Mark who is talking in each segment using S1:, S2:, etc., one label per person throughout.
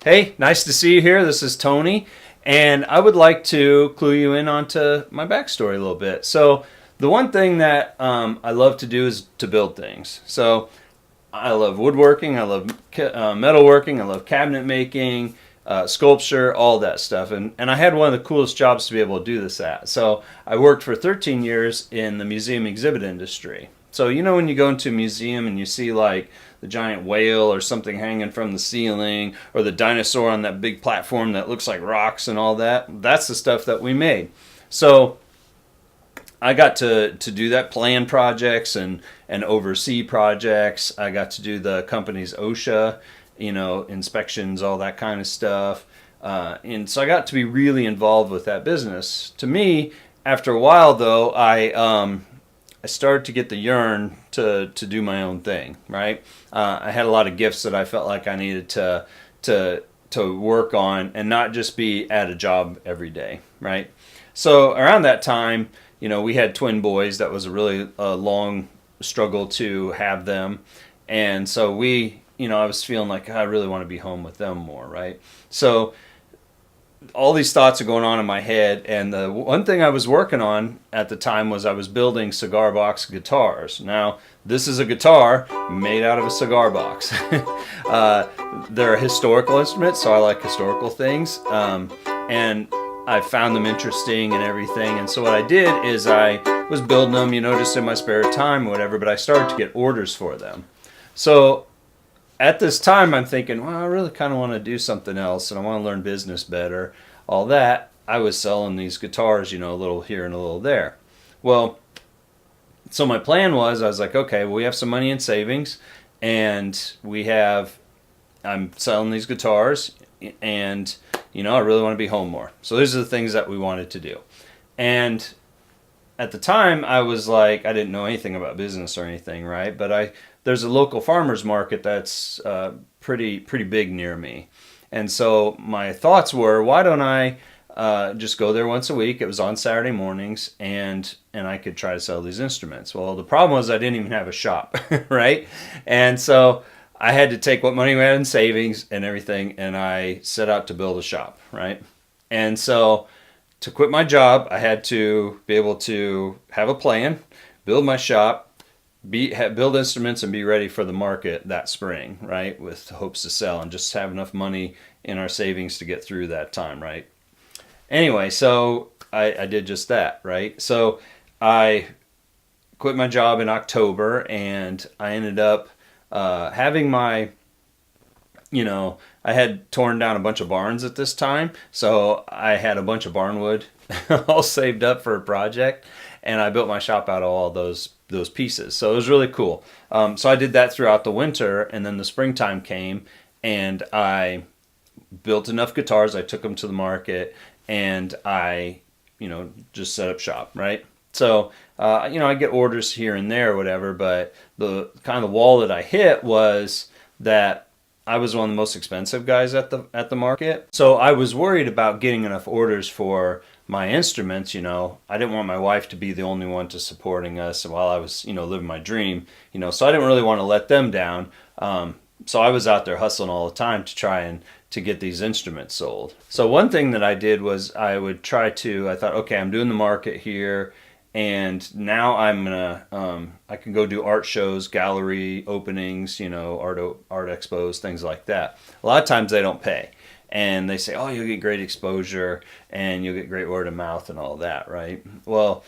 S1: Hey, nice to see you here. This is Tony, and I would like to clue you in onto my backstory a little bit. So, the one thing that I love to do is to build things. So, I love woodworking, I love metalworking, I love cabinet making, sculpture, all that stuff. And I had one of the coolest jobs to be able to do this at. So, I worked for 13 years in the museum exhibit industry. So, when you go into a museum and you see like the giant whale or something hanging from the ceiling or the dinosaur on that big platform that looks like rocks and all that, that's the stuff that we made. So I got to do that, plan projects and oversee projects. I got to do the company's OSHA, inspections, all that kind of stuff. And so I got to be really involved with that business. To me, after a while though, I started to get the yearn to do my own thing, right? I had a lot of gifts that I felt like I needed to work on and not just be at a job every day, right? So around that time, we had twin boys. That was a really long struggle to have them. And so I was feeling like I really want to be home with them more, right? So all these thoughts are going on in my head, and the one thing I was working on at the time was I was building cigar box guitars. Now, this is a guitar made out of a cigar box. They're a historical instrument, so I like historical things, and I found them interesting and everything. And so what I did is I was building them, just in my spare time or whatever, but I started to get orders for them. So at this time, I'm thinking, well, I really kind of want to do something else, and I want to learn business better. All that, I was selling these guitars, a little here and a little there. Well, so my plan was, I was like, okay, well, we have some money in savings, and I'm selling these guitars, and, I really want to be home more. So these are the things that we wanted to do. And at the time, I was like, I didn't know anything about business or anything, right? But there's a local farmers market that's pretty big near me. And so my thoughts were, why don't I just go there once a week? It was on Saturday mornings, and I could try to sell these instruments. Well, the problem was I didn't even have a shop, right? And so I had to take what money we had in savings and everything, and I set out to build a shop, right? And so to quit my job, I had to be able to have a plan, build my shop, build instruments, and be ready for the market that spring, right? With hopes to sell and just have enough money in our savings to get through that time, right? Anyway, so I did just that, right? So I quit my job in October, and I ended up having my I had torn down a bunch of barns at this time, so I had a bunch of barnwood all saved up for a project, and I built my shop out of all those pieces. So it was really cool. So I did that throughout the winter, and then the springtime came, and I built enough guitars. I took them to the market, and I, just set up shop, right? So, I get orders here and there or whatever, but the kind of wall that I hit was that I was one of the most expensive guys at the market. So I was worried about getting enough orders for my instruments. I didn't want my wife to be the only one to supporting us while I was, living my dream, so I didn't really want to let them down. So I was out there hustling all the time to try and to get these instruments sold. So one thing that I did was I thought, okay, I'm doing the market here, and now I can go do art shows, gallery openings, art expos, things like that. A lot of times they don't pay, and they say, oh, you'll get great exposure and you'll get great word of mouth and all that, right? Well,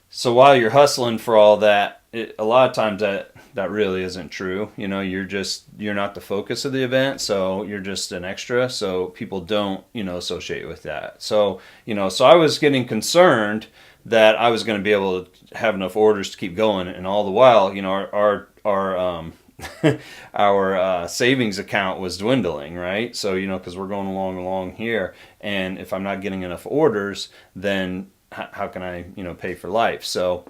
S1: so while you're hustling for all that, a lot of times that really isn't true. You're not the focus of the event, so you're just an extra, so people don't, associate with that. So, so I was getting concerned that I was going to be able to have enough orders to keep going, and all the while, our our savings account was dwindling, right? So, because we're going along here, and if I'm not getting enough orders, then how can I, pay for life? So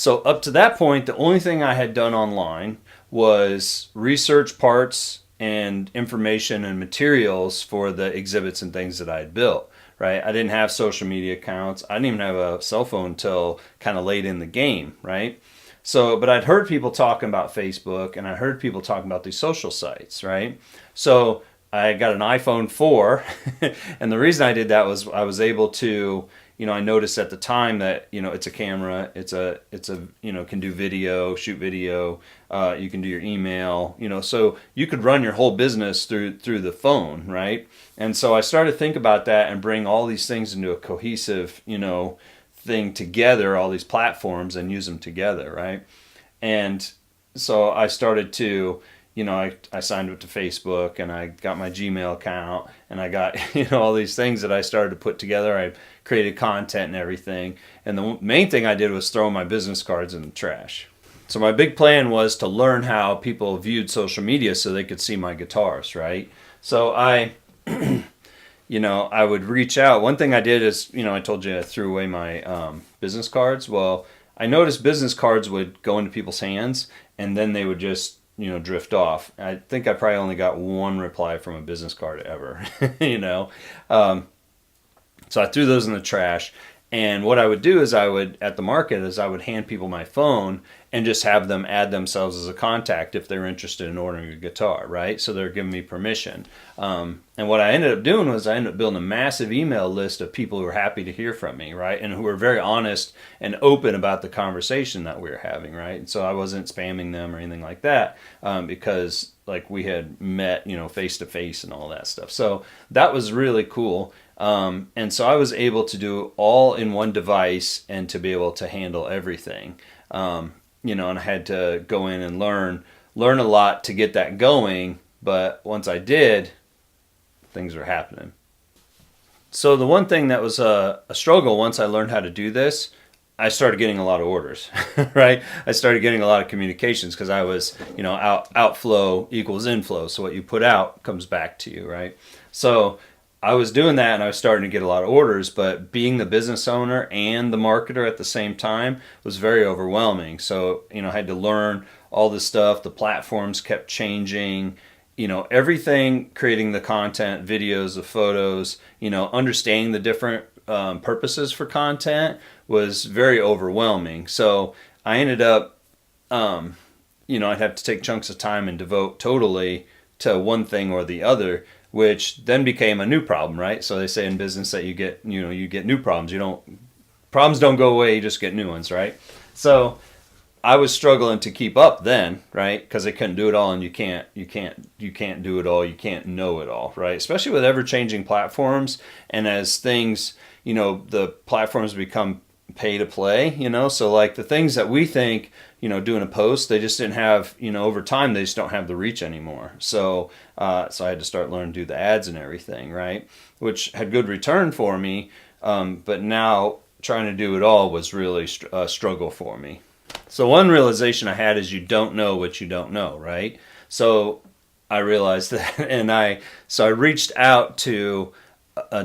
S1: up to that point, the only thing I had done online was research parts and information and materials for the exhibits and things that I had built. Right? I didn't have social media accounts. I didn't even have a cell phone until kind of late in the game, right? So, but I'd heard people talking about Facebook, and I heard people talking about these social sites, right? So I got an iPhone 4, and the reason I did that was I was able to, I noticed at the time that, it's a camera, it's a can do video, shoot video, you can do your email, so you could run your whole business through the phone, right? And so I started to think about that and bring all these things into a cohesive, thing together, all these platforms, and use them together, right? And so I started to, I signed up to Facebook, and I got my Gmail account, and I got, all these things that I started to put together. I created content and everything. And the main thing I did was throw my business cards in the trash. So my big plan was to learn how people viewed social media so they could see my guitars, right? So I would reach out. One thing I did is, I told you I threw away my business cards. Well, I noticed business cards would go into people's hands, and then they would just, drift off. I think I probably only got one reply from a business card ever, So I threw those in the trash. And what I would do is I would hand people my phone and just have them add themselves as a contact if they're interested in ordering a guitar, right? So they're giving me permission. And what I ended up doing was I ended up building a massive email list of people who were happy to hear from me, right? And who were very honest and open about the conversation that we were having, right? And so I wasn't spamming them or anything like that, because like we had met, face to face and all that stuff. So that was really cool. And so I was able to do all in one device and to be able to handle everything. And I had to go in and learn a lot to get that going. But once I did, things were happening. So the one thing that was a struggle once I learned how to do this, I started getting a lot of orders, right? I started getting a lot of communications because I was, outflow equals inflow. So what you put out comes back to you, right? So I was doing that, and I was starting to get a lot of orders, but being the business owner and the marketer at the same time was very overwhelming. So, I had to learn all this stuff. The platforms kept changing, everything, creating the content, videos, the photos, understanding the different purposes for content was very overwhelming. So I ended up, I'd have to take chunks of time and devote totally to one thing or the other, which then became a new problem, right? So they say in business that you get new problems. Problems don't go away, you just get new ones, right? So I was struggling to keep up then, right? Because I couldn't do it all, and you can't do it all, you can't know it all, right? Especially with ever-changing platforms, and as things, the platforms become pay to play, so like the things that we think, doing a post, they just didn't have, over time, they just don't have the reach anymore. So I had to start learning to do the ads and everything, right? Which had good return for me. But now trying to do it all was really a struggle for me. So one realization I had is you don't know what you don't know, right? So I realized that, and I reached out to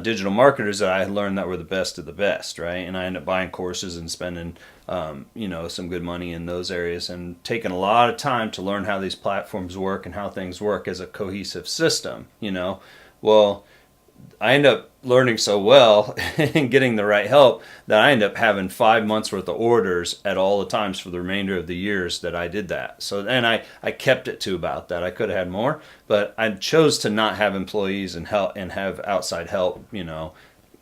S1: digital marketers that I had learned that were the best of the best, right? And I ended up buying courses and spending, some good money in those areas, and taking a lot of time to learn how these platforms work and how things work as a cohesive system, Well, I ended up learning so well and getting the right help that I ended up having 5 months worth of orders at all the times for the remainder of the years that I did that. So, and I kept it to about that. I could have had more, but I chose to not have employees and have outside help.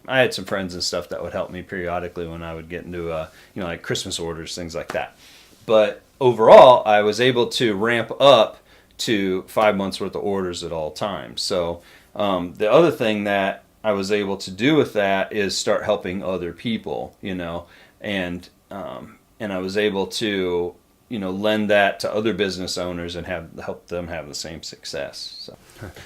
S1: I had some friends and stuff that would help me periodically when I would get into like Christmas orders, things like that. But overall, I was able to ramp up to 5 months worth of orders at all times. So the other thing that I was able to do with that is start helping other people, and I was able to, lend that to other business owners and help them have the same success. So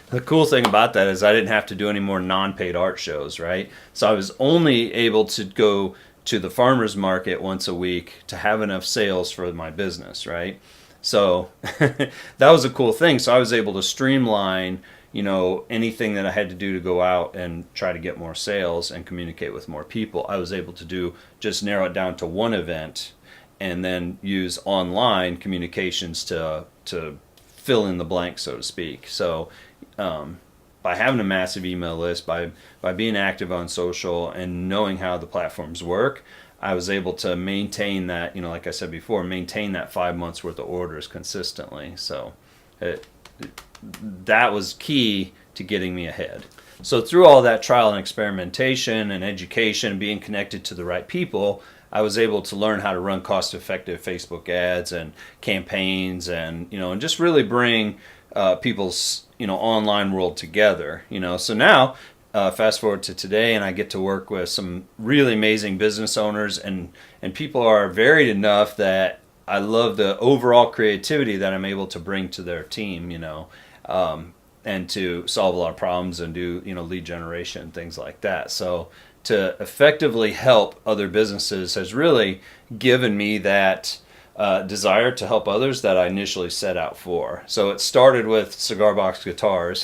S1: the cool thing about that is I didn't have to do any more non-paid art shows, right? So I was only able to go to the farmer's market once a week to have enough sales for my business, right? So that was a cool thing. So I was able to streamline, anything that I had to do to go out and try to get more sales and communicate with more people. I was able to just narrow it down to one event, and then use online communications to fill in the blank, so to speak. So by having a massive email list, by being active on social and knowing how the platforms work, I was able to maintain that, like I said before, maintain that 5 months worth of orders consistently. So that was key to getting me ahead. So through all that trial and experimentation and education, being connected to the right people, I was able to learn how to run cost-effective Facebook ads and campaigns, and and just really bring people's online world together. So now, fast forward to today, and I get to work with some really amazing business owners, and people are varied enough that I love the overall creativity that I'm able to bring to their team. And to solve a lot of problems and do lead generation, things like that. So to effectively help other businesses has really given me that desire to help others that I initially set out for. So it started with cigar box guitars,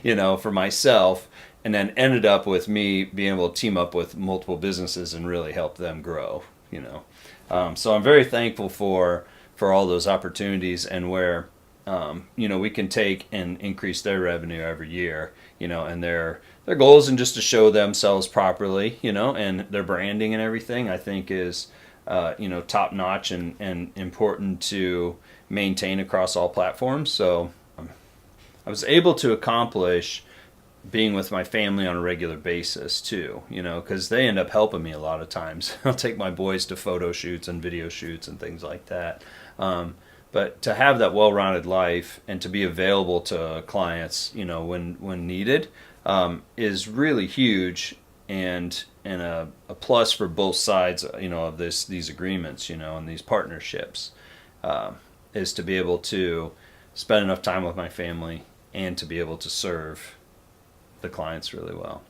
S1: for myself, and then ended up with me being able to team up with multiple businesses and really help them grow. So I'm very thankful for all those opportunities, and where we can take and increase their revenue every year, and their goals, and just to show themselves properly, and their branding and everything, I think is, top notch and important to maintain across all platforms. So I was able to accomplish being with my family on a regular basis too, because they end up helping me a lot of times. I'll take my boys to photo shoots and video shoots and things like that. But to have that well-rounded life and to be available to clients, when needed, is really huge, and a plus for both sides, of these agreements, and these partnerships, is to be able to spend enough time with my family and to be able to serve the clients really well.